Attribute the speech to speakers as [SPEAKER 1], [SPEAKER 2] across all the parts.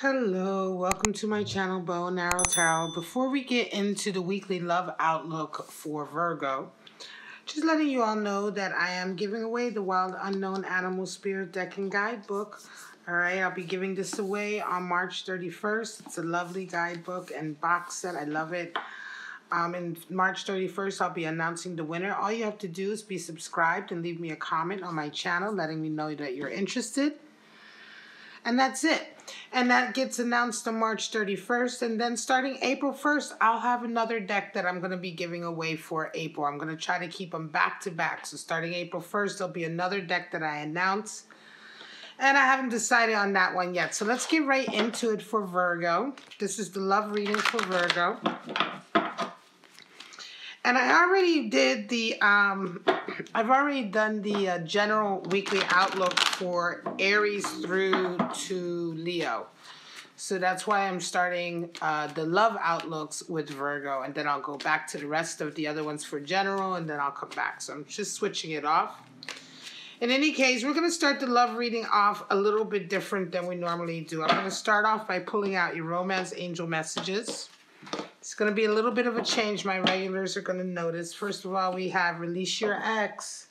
[SPEAKER 1] Hello, welcome to my channel, Bow and Arrow Tarot. Before we get into the weekly love outlook for Virgo, just letting you all know that I am giving away the Wild Unknown Animal Spirit Deck and Guidebook. All right, I'll be giving this away on March 31st. It's a lovely guidebook and box set. I love it. In March 31st, I'll be announcing the winner. All you have to do is be subscribed and leave me a comment on my channel letting me know that you're interested. And that's it. And that gets announced on March 31st. And then starting April 1st, I'll have another deck that I'm going to be giving away for April. I'm going to try to keep them back to back. So starting April 1st, there'll be another deck that I announce. And I haven't decided on that one yet. So let's get right into it for Virgo. This is the love reading for Virgo. And I already did the, I've already done the general weekly outlook for Aries through to Leo. So that's why I'm starting the love outlooks with Virgo. And then I'll go back to the rest of the other ones for general, and then I'll come back. So I'm just switching it off. In any case, we're going to start the love reading off a little bit different than we normally do. I'm going to start off by pulling out your romance angel messages. It's going to be a little bit of a change. My regulars are going to notice. First of all, we have Release Your Ex.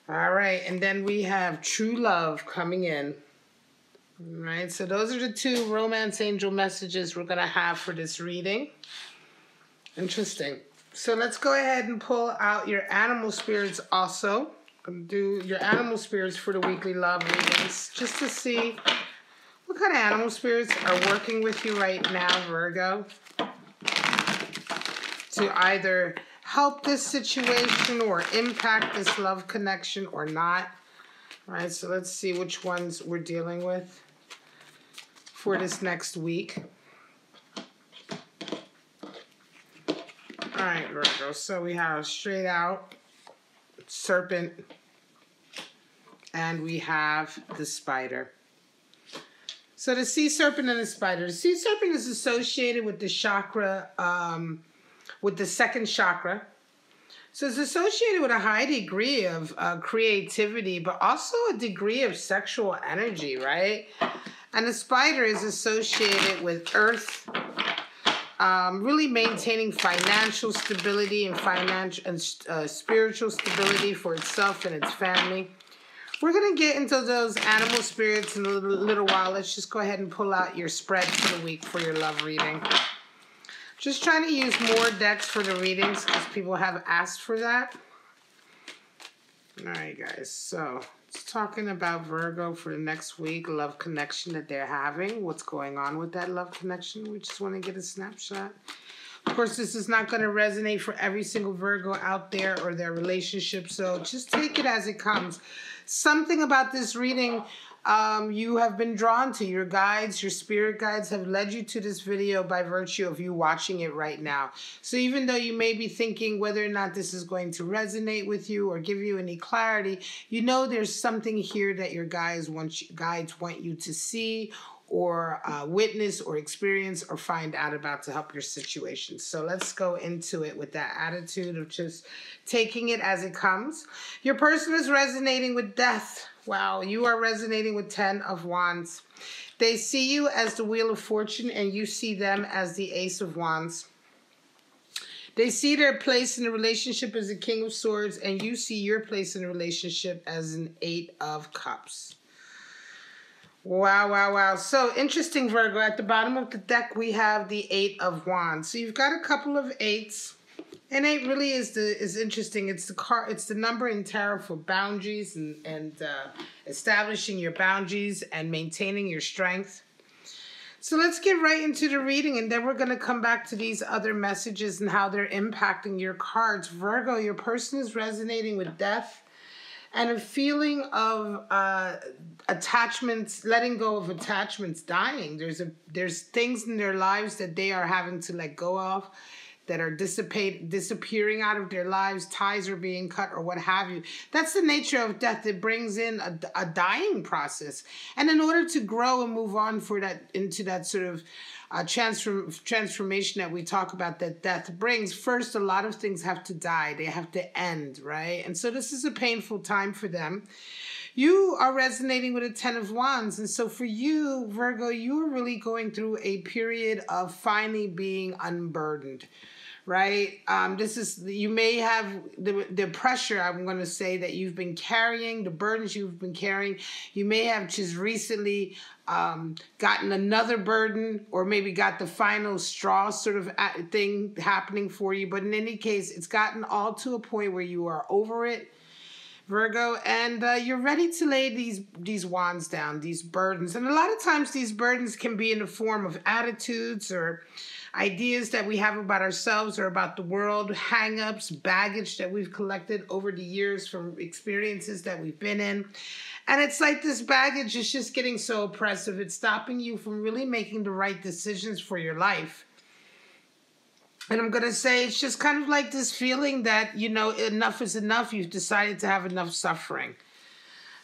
[SPEAKER 1] All right. And then we have True Love coming in. All right. So those are the two romance angel messages we're going to have for this reading. Interesting. So let's go ahead and pull out your animal spirits also. I'm going to do your animal spirits for the weekly love readings just to see what kind of animal spirits are working with you right now, Virgo, to either help this situation or impact this love connection or not? All right, so let's see which ones we're dealing with for this next week. All right, Virgo, so we have Straight Out, Serpent, and we have the Spider. So the sea serpent and the spider. The sea serpent is associated with the chakra, with the second chakra. So it's associated with a high degree of creativity, but also a degree of sexual energy, right? And the spider is associated with earth, really maintaining financial stability and spiritual stability for itself and its family. We're going to get into those animal spirits in a little while. Let's just go ahead and pull out your spread for the week for your love reading. Just trying to use more decks for the readings because people have asked for that. All right, guys. So, it's talking about Virgo for the next week, love connection that they're having. What's going on with that love connection? We just want to get a snapshot. Of course, this is not going to resonate for every single Virgo out there or their relationship, so just take it as it comes. Something about this reading you have been drawn to. Your guides, your spirit guides have led you to this video by virtue of you watching it right now. So even though you may be thinking whether or not this is going to resonate with you or give you any clarity, you know there's something here that your guides want you to see or witness or experience or find out about to help your situation. So let's go into it with that attitude of just taking it as it comes. Your person is resonating with death. Wow, you are resonating with 10 of Wands. They see you as the Wheel of Fortune and you see them as the Ace of Wands. They see their place in the relationship as the King of Swords and you see your place in the relationship as an 8 of Cups. Wow, wow, wow. So interesting, Virgo. At the bottom of the deck, we have the 8 of Wands. So you've got a couple of 8s. And 8 really is interesting. It's the number in tarot for boundaries and establishing your boundaries and maintaining your strength. So let's get right into the reading, and then we're going to come back to these other messages and how they're impacting your cards. Virgo, your person is resonating with death and a feeling of attachments, letting go of attachments, dying. There's things in their lives that they are having to let go of, that are disappearing out of their lives, ties are being cut or what have you. That's the nature of death. It brings in a dying process. And in order to grow and move on into that sort of transformation that we talk about that death brings, first, a lot of things have to die. They have to end, right? And so this is a painful time for them. you are resonating with a 10 of Wands. And so for you, Virgo, you're really going through a period of finally being unburdened, right? This is, you may have the pressure, I'm going to say, that you've been carrying, the burdens you've been carrying. You may have just recently gotten another burden, or maybe got the final straw sort of thing happening for you. But in any case, it's gotten all to a point where you are over it, Virgo, and you're ready to lay these wands down, these burdens. And a lot of times these burdens can be in the form of attitudes or ideas that we have about ourselves or about the world, hang-ups, baggage that we've collected over the years from experiences that we've been in. And it's like this baggage is just getting so oppressive. It's stopping you from really making the right decisions for your life. And I'm going to say it's just kind of like this feeling that, you know, enough is enough. You've decided to have enough suffering,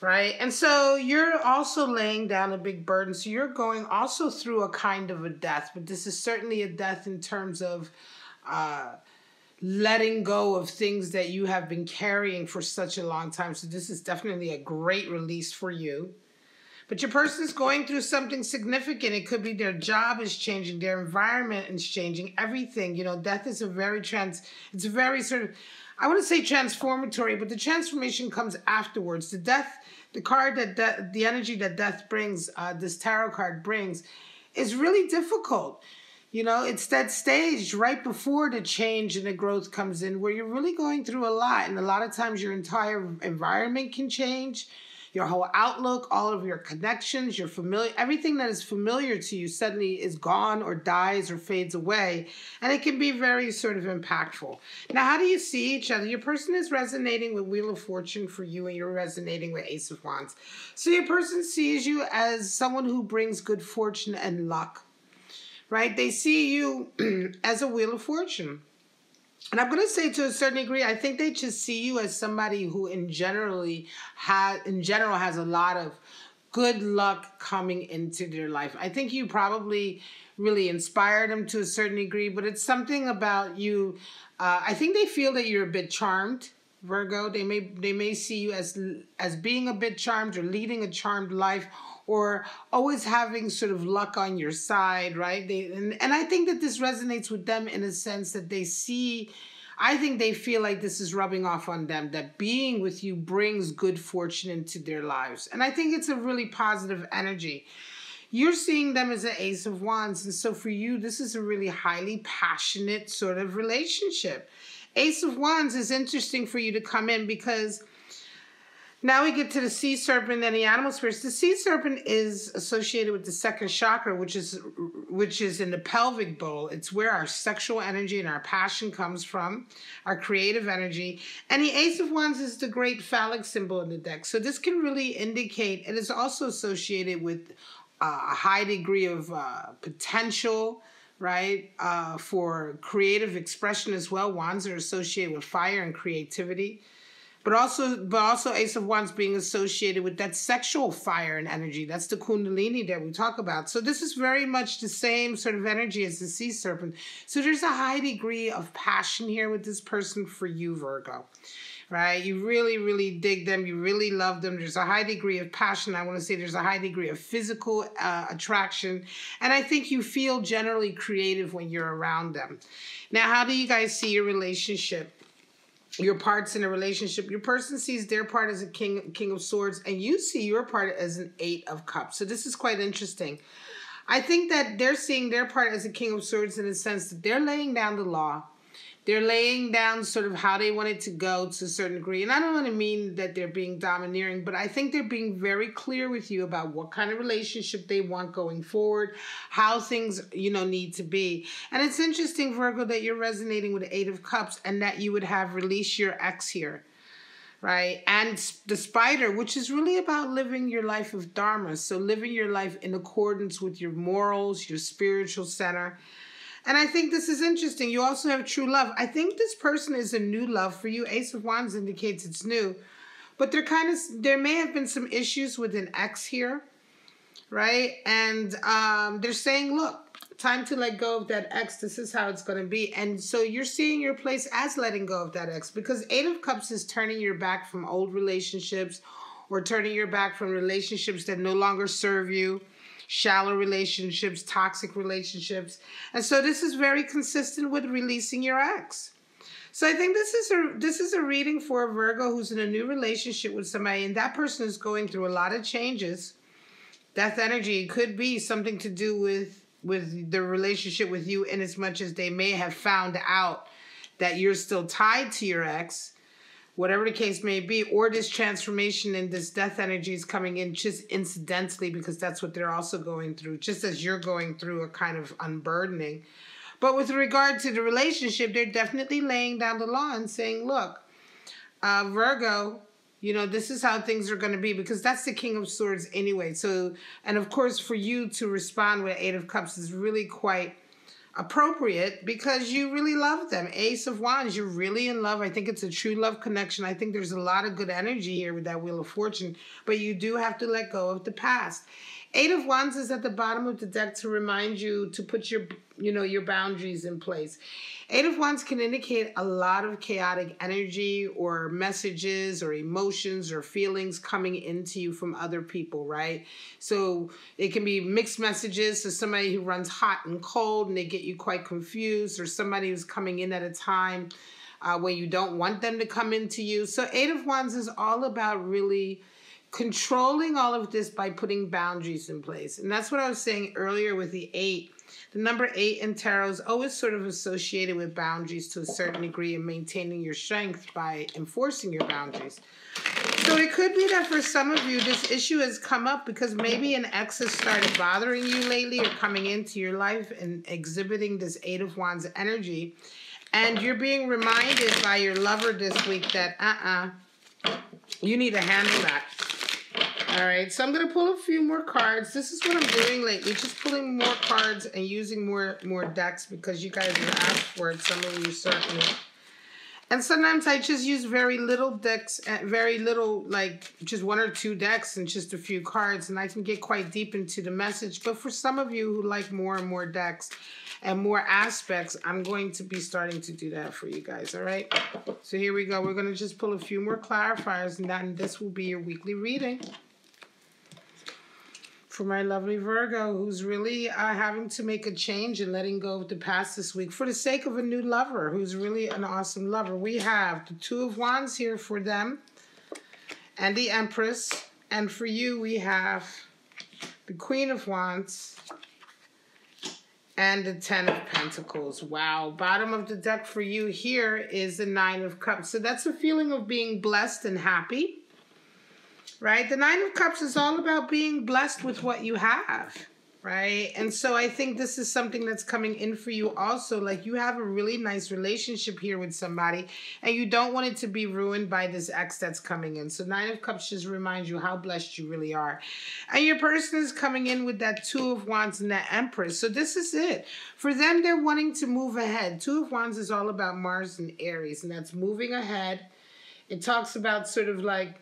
[SPEAKER 1] right? And so you're also laying down a big burden. So you're going also through a kind of a death. But this is certainly a death in terms of letting go of things that you have been carrying for such a long time. So this is definitely a great release for you. But your person is going through something significant. It could be their job is changing, their environment is changing, everything. You know, death is it's a very sort of, I want to say transformatory, but the transformation comes afterwards. The death, the card that the energy that death brings, this tarot card brings, is really difficult. You know, it's that stage right before the change and the growth comes in where you're really going through a lot. And a lot of times your entire environment can change. Your whole outlook, all of your connections, your familiar, everything that is familiar to you suddenly is gone or dies or fades away. And it can be very sort of impactful. Now, how do you see each other? Your person is resonating with Wheel of Fortune for you, and you're resonating with Ace of Wands. So your person sees you as someone who brings good fortune and luck, right? They see you as a Wheel of Fortune. And I'm going to say, to a certain degree, I think they just see you as somebody who in general has a lot of good luck coming into their life. I think you probably really inspired them to a certain degree, but it's something about you. I think they feel that you're a bit charmed, Virgo. They may see you as being a bit charmed or leading a charmed life, or always having sort of luck on your side, right? And I think that this resonates with them in a sense that I think they feel like this is rubbing off on them, that being with you brings good fortune into their lives. And I think it's a really positive energy. You're seeing them as an Ace of Wands, and so for you, this is a really highly passionate sort of relationship. Ace of Wands is interesting for you to come in because now we get to the sea serpent and the animal spirits. The sea serpent is associated with the second chakra, which is in the pelvic bowl. It's where our sexual energy and our passion comes from, our creative energy. And the Ace of Wands is the great phallic symbol in the deck. So this can really indicate, it is also associated with a high degree of potential, right, for creative expression as well. Wands are associated with fire and creativity. But also Ace of Wands being associated with that sexual fire and energy. That's the Kundalini that we talk about. So this is very much the same sort of energy as the sea serpent. So there's a high degree of passion here with this person for you, Virgo, right? You really, really dig them. You really love them. There's a high degree of passion. I want to say there's a high degree of physical attraction. And I think you feel generally creative when you're around them. Now, how do you guys see your relationship? Your parts in a relationship, your person sees their part as a king of swords, and you see your part as an 8 of cups. So this is quite interesting. I think that they're seeing their part as a king of swords in the sense that they're laying down the law. They're laying down sort of how they want it to go to a certain degree. And I don't want to mean that they're being domineering, but I think they're being very clear with you about what kind of relationship they want going forward, how things, you know, need to be. And it's interesting, Virgo, that you're resonating with the 8 of Cups and that you would have released your ex here, right? And the Spider, which is really about living your life of Dharma. So living your life in accordance with your morals, your spiritual center. And I think this is interesting. You also have true love. I think this person is a new love for you. Ace of Wands indicates it's new. But there may have been some issues with an ex here, right? And they're saying, look, time to let go of that ex. This is how it's going to be. And so you're seeing your place as letting go of that ex. Because 8 of Cups is turning your back from old relationships or turning your back from relationships that no longer serve you, shallow relationships, toxic relationships. And so this is very consistent with releasing your ex. So I think this is a reading for a Virgo who's in a new relationship with somebody, and that person is going through a lot of changes. Death energy could be something to do with the relationship with you, in as much as they may have found out that you're still tied to your ex, whatever the case may be, or this transformation and this death energy is coming in just incidentally because that's what they're also going through, just as you're going through a kind of unburdening. But with regard to the relationship, they're definitely laying down the law and saying, look, Virgo, you know, this is how things are going to be, because that's the King of Swords anyway. So, and of course, for you to respond with Eight of Cups is really quite appropriate because you really love them. Ace of Wands, you're really in love. I think it's a true love connection. I think there's a lot of good energy here with that Wheel of Fortune, but you do have to let go of the past. Eight of Wands is at the bottom of the deck to remind you to put your, your boundaries in place. Eight of Wands can indicate a lot of chaotic energy or messages or emotions or feelings coming into you from other people, right? So it can be mixed messages to somebody who runs hot and cold and they get you quite confused, or somebody who's coming in at a time where you don't want them to come into you. So Eight of Wands is all about really controlling all of this by putting boundaries in place. And that's what I was saying earlier with the 8. The number 8 in tarot is always sort of associated with boundaries to a certain degree and maintaining your strength by enforcing your boundaries. So it could be that for some of you, this issue has come up because maybe an ex has started bothering you lately or coming into your life and exhibiting this 8 of Wands energy. And you're being reminded by your lover this week that, you need to handle that. All right, so I'm going to pull a few more cards. This is what I'm doing lately, just pulling more cards and using more decks because you guys have asked for it, some of you certainly. And sometimes I just use very little decks, very little, like just 1 or 2 decks and just a few cards, and I can get quite deep into the message. But for some of you who like more and more decks and more aspects, I'm going to be starting to do that for you guys, all right? So here we go. We're going to just pull a few more clarifiers, and then this will be your weekly reading for my lovely Virgo who's really having to make a change and letting go of the past this week for the sake of a new lover who's really an awesome lover. We have the 2 of Wands here for them and the Empress. And for you, we have the Queen of Wands and the 10 of Pentacles. Wow. Bottom of the deck for you here is the 9 of Cups. So that's a feeling of being blessed and happy. Right? The 9 of Cups is all about being blessed with what you have, right? And so I think this is something that's coming in for you also. Like you have a really nice relationship here with somebody and you don't want it to be ruined by this ex that's coming in. So 9 of Cups just reminds you how blessed you really are. And your person is coming in with that 2 of Wands and that Empress. So this is it. For them, they're wanting to move ahead. 2 of Wands is all about Mars and Aries, and that's moving ahead. It talks about sort of like,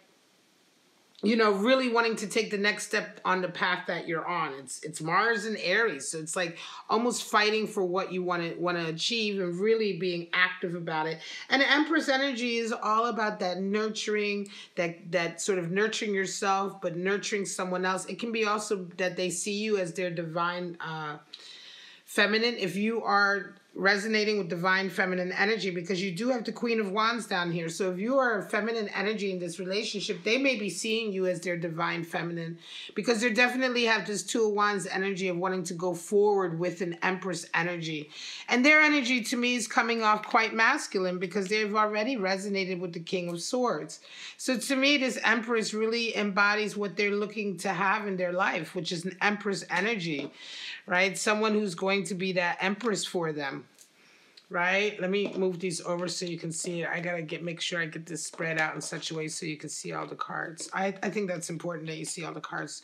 [SPEAKER 1] really wanting to take the next step on the path that you're on. It's Mars and Aries. So it's like almost fighting for what you want to achieve and really being active about it. And the Empress energy is all about that nurturing, that sort of nurturing yourself, but nurturing someone else. It can be also that they see you as their divine feminine. If you are resonating with divine feminine energy, because you do have the Queen of Wands down here. So if you are a feminine energy in this relationship, they may be seeing you as their divine feminine, because they definitely have this 2 of Wands energy of wanting to go forward with an Empress energy. And their energy to me is coming off quite masculine because they've already resonated with the King of Swords. So to me, this Empress really embodies what they're looking to have in their life, which is an Empress energy, right? Someone who's going to be that Empress for them. Right? Let me move these over so you can see it. I gotta make sure I get this spread out in such a way so you can see all the cards. I think that's important that you see all the cards.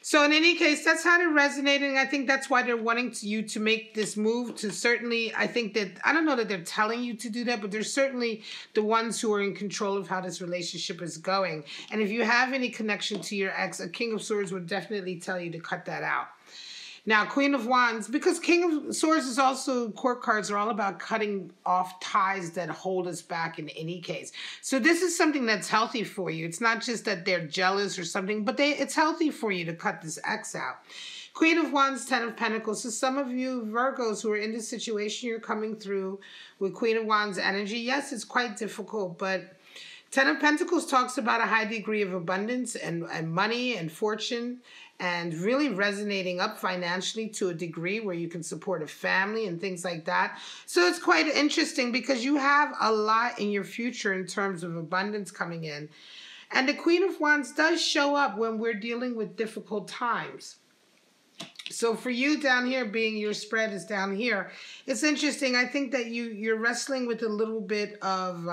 [SPEAKER 1] So in any case, that's how they're resonating. I think that's why they're wanting you to make this move to certainly, I think that, I don't know that they're telling you to do that, but they're certainly the ones who are in control of how this relationship is going. And if you have any connection to your ex, a King of Swords would definitely tell you to cut that out. Now, Queen of Wands, because King of Swords is also, court cards are all about cutting off ties that hold us back in any case. So this is something that's healthy for you. It's not just that they're jealous or something, but it's healthy for you to cut this X out. Queen of Wands, Ten of Pentacles. So some of you Virgos who are in this situation, you're coming through with Queen of Wands energy. Yes, it's quite difficult, but Ten of Pentacles talks about a high degree of abundance and money and fortune, and really resonating up financially to a degree where you can support a family and things like that. So it's quite interesting because you have a lot in your future in terms of abundance coming in. And the Queen of Wands does show up when we're dealing with difficult times. So for you down here, being your spread is down here, it's interesting. I think that you're wrestling with a little bit of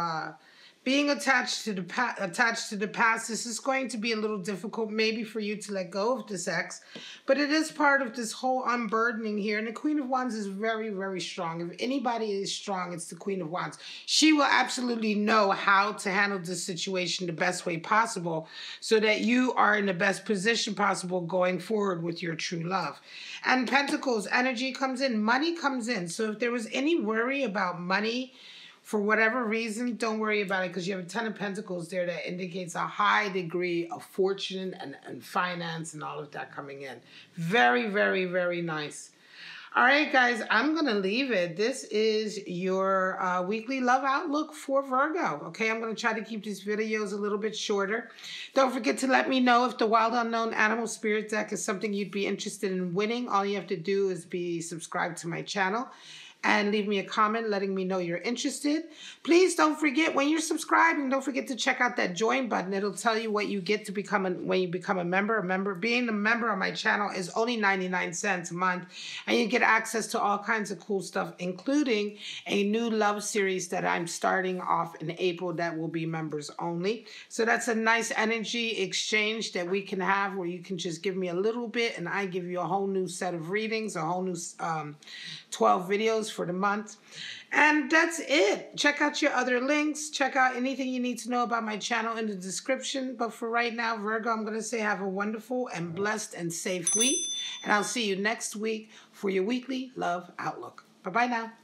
[SPEAKER 1] being attached to the past. This is going to be a little difficult maybe for you to let go of this ex, but it is part of this whole unburdening here. And the Queen of Wands is very, very strong. If anybody is strong, it's the Queen of Wands. She will absolutely know how to handle this situation the best way possible so that you are in the best position possible going forward with your true love. And Pentacles energy comes in, money comes in. So if there was any worry about money, for whatever reason, don't worry about it, because you have a Ten of Pentacles there that indicates a high degree of fortune and finance and all of that coming in. Very, very, very nice. All right, guys, I'm going to leave it. This is your weekly love outlook for Virgo. Okay, I'm going to try to keep these videos a little bit shorter. Don't forget to let me know if the Wild Unknown Animal Spirit deck is something you'd be interested in winning. All you have to do is be subscribed to my channel and leave me a comment letting me know you're interested. Please don't forget, when you're subscribing, don't forget to check out that join button. It'll tell you what you get to become when you become a member. Being a member of my channel is only 99 cents a month, and you get access to all kinds of cool stuff, including a new love series that I'm starting off in April that will be members only. So that's a nice energy exchange that we can have, where you can just give me a little bit and I give you a whole new set of readings, a whole new 12 videos for the month. And that's it. Check out your other links. Check out anything you need to know about my channel in the description. But for right now, Virgo, I'm going to say have a wonderful and blessed and safe week. And I'll see you next week for your weekly love outlook. Bye-bye now.